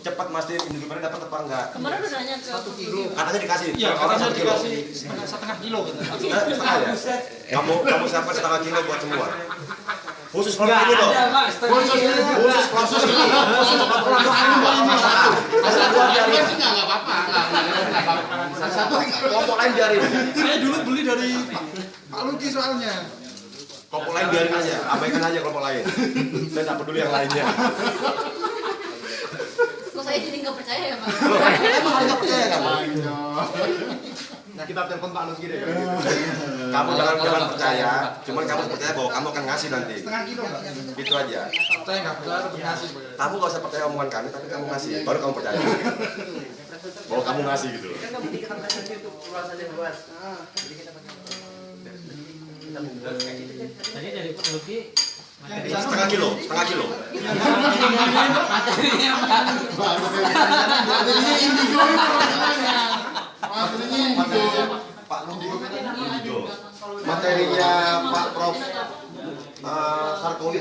cepat mastiin individunya dapat apa enggak? Kemarin udah nanya ke 1 kilo. Katanya dikasih. Iya, orang katanya 1 kilo. dikasih setengah kilo gitu. Setengah ya? Kamu siapkan setengah kilo buat semua. Khusus kelompok ini loh. Khusus kelompok ini. Enggak apa-apa. Kelompok lain biarin. Saya dulu beli dari Pak Luki soalnya. Kelompok lain biarin aja. Abaikan aja kelompok lain. Saya tak peduli yang lainnya. kok saya jadi nggak percaya ya Pak? Emang harus nggak percaya kamu? Nah, kita telepon Pak Luki deh. Kamu jangan percaya. Cuman kamu percaya bahwa kamu akan ngasih nanti. Setengah kilo enggak? Itu aja. Saya nggak percaya untuk ngasih. Kamu nggak usah percaya omongan kami, tapi kamu ngasih. Baru kamu percaya. Bahwa kamu ngasih gitu loh. Tadi dari Pak Luki Setengah kilo. materinya Pak Indigo. Materinya Pak Prof. Sarkowi.